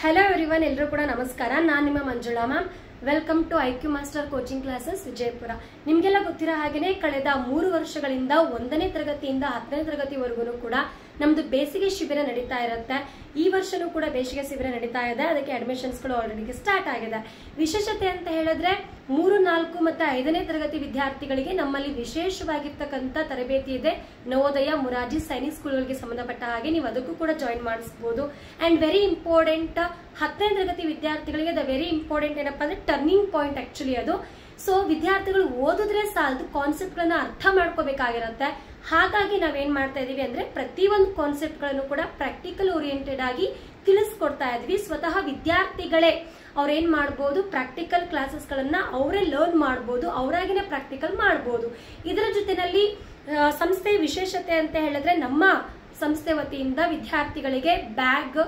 Hello everyone, ಎಲ್ಲರೂ ಕೂಡ ನಮಸ್ಕಾರ. ನಾನು ನಿಮ್ಮ Manjula ma'am. Welcome to IQ master coaching classes Vijayapura. ನಿಮಗೆಲ್ಲ ಗೊತ್ತಿರೋ ಹಾಗೆಯೇ ಕಳೆದ 3 ವರ್ಷಗಳಿಂದ 1ನೇ ತರಗತಿಯಿಂದ 10ನೇ ತರಗತಿವರೆಗೂ ಕೂಡ ನಮ್ದು ಬೇಸಿಗೆ ಶಿಬಿರ ನಡೀತಾ ಇರುತ್ತೆ. ಈ ವರ್ಷನೂ ಕೂಡ ಬೇಸಿಗೆ ಶಿಬಿರ ನಡೀತಾ ಇದೆ. ಅದಕ್ಕೆ ಅಡ್ಮಿಷನ್ಸ್ಗಳು ಆಲ್ರೆಡಿ ಸ್ಟಾರ್ಟ್ ಆಗಿದೆ. ವಿಶೇಷತೆ ಅಂತ ಹೇಳಿದ್ರೆ 3, 4 ಮತ್ತು 5ನೇ ತರಗತಿ ವಿದ್ಯಾರ್ಥಿಗಳಿಗೆ ನಮ್ಮಲ್ಲಿ ವಿಶೇಷವಾಗಿರ್ತಕ್ಕಂಥ ತರಬೇತಿ ಇದೆ. ನವೋದಯ, ಮುರಾರ್ಜಿ ಸೈನಿಕ್ ಸ್ಕೂಲ್ಗಳಿಗೆ ಸಂಬಂಧಪಟ್ಟ ಹಾಗೆ ನೀವು ಅದಕ್ಕೂ ಕೂಡ ಜಾಯಿನ್ ಮಾಡಿಸಬಹುದು. ಅಂಡ್ ವೆರಿ ಇಂಪಾರ್ಟೆಂಟ್, 10ನೇ ತರಗತಿ ವಿದ್ಯಾರ್ಥಿಗಳಿಗೆ ದ ವೆರಿ ಇಂಪಾರ್ಟೆಂಟ್ ಏನಪ್ಪಾ ಅಂದ್ರೆ ಟರ್ನಿಂಗ್ ಪಾಯಿಂಟ್ ಆಕ್ಚುಲಿ ಅದು. ಸೊ ವಿದ್ಯಾರ್ಥಿಗಳು ಓದಿದ್ರೆ ಸಾಲದು, ಕಾನ್ಸೆಪ್ಟ್ ಗಳನ್ನ ಅರ್ಥ ಮಾಡ್ಕೋಬೇಕಾಗಿರುತ್ತೆ. ಹಾಗಾಗಿ ನಾವೇನ್ ಮಾಡ್ತಾ ಇದೀವಿ ಅಂದ್ರೆ ಪ್ರತಿಯೊಂದು ಕಾನ್ಸೆಪ್ಟ್ ಗಳನ್ನು ಕೂಡ ಪ್ರಾಕ್ಟಿಕಲ್ ಓರಿಯೆಂಟೆಡ್ ಆಗಿ ತಿಳಿಸ್ಕೊಡ್ತಾ ಇದ್ವಿ. ಸ್ವತಃ ವಿದ್ಯಾರ್ಥಿಗಳೇ ಅವ್ರೇನ್ ಮಾಡ್ಬೋದು, ಪ್ರಾಕ್ಟಿಕಲ್ ಕ್ಲಾಸಸ್ ಗಳನ್ನ ಅವರೇ ಲರ್ನ್ ಮಾಡ್ಬೋದು, ಅವರಾಗಿನೇ ಪ್ರಾಕ್ಟಿಕಲ್ ಮಾಡ್ಬೋದು. ಇದರ ಜೊತೆನಲ್ಲಿ ಸಂಸ್ಥೆಯ ವಿಶೇಷತೆ ಅಂತ ಹೇಳಿದ್ರೆ ನಮ್ಮ ಸಂಸ್ಥೆ ವತಿಯಿಂದ ವಿದ್ಯಾರ್ಥಿಗಳಿಗೆ bag,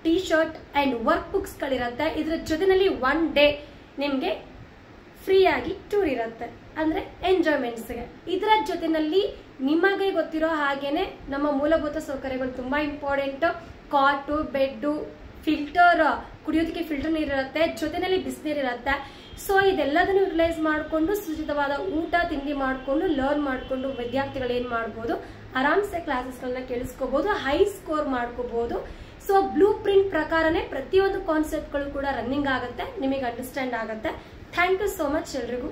T shirt and work books ಗಳಿರುತ್ತೆ. ಇದರ ಜೊತೆನಲ್ಲಿ 1 ಡೇ ನಿಮ್ಗೆ ಫ್ರೀ ಆಗಿ ಟೂರ್ ಇರುತ್ತೆ, ಅಂದ್ರೆ ಎಂಜಾಯ್ಮೆಂಟ್ಸ್ಗೆ. ಇದರ ಜೊತೆನಲ್ಲಿ ನಿಮಗೆ ಗೊತ್ತಿರೋ ಹಾಗೇನೆ ನಮ್ಮ ಮೂಲಭೂತ ಸೌಕರ್ಯಗಳು ತುಂಬಾ ಇಂಪಾರ್ಟೆಂಟ್. ಕಾಟು, ಬೆಡ್ಡು, ಫಿಲ್ಟರ್, ಕುಡಿಯೋದಕ್ಕೆ ಫಿಲ್ಟರ್ ನೀರಿರುತ್ತೆ, ಜೊತೆನಲ್ಲಿ ಬಿಸಿನೀರು ಇರುತ್ತೆ. ಸೊ ಇದೆಲ್ಲದನ್ನು ಯುಟಿಲೈಸ್ ಮಾಡಿಕೊಂಡು ಸುಚಿತವಾದ ಊಟ ತಿಂಡಿ ಮಾಡಿಕೊಂಡು ಲರ್ನ್ ಮಾಡಿಕೊಂಡು ವಿದ್ಯಾರ್ಥಿಗಳು ಏನ್ ಮಾಡ್ಬೋದು, ಆರಾಮ್ಸೆ ಕ್ಲಾಸಸ್ಗಳನ್ನ ಕೇಳಿಸ್ಕೋಬಹುದು, ಹೈ ಸ್ಕೋರ್ ಮಾಡ್ಕೋಬಹುದು. ಸೊ ಬ್ಲೂ ಪ್ರಿಂಟ್ ಪ್ರಕಾರನೇ ಪ್ರತಿಯೊಂದು ಕಾನ್ಸೆಪ್ಟ್ಗಳು ಕೂಡ ರನ್ನಿಂಗ್ ಆಗುತ್ತೆ, ನಿಮಗೆ ಅಂಡರ್ಸ್ಟ್ಯಾಂಡ್ ಆಗುತ್ತೆ. ಥ್ಯಾಂಕ್ ಯು ಸೋ ಮಚ್ ಎಲ್ರಿಗೂ.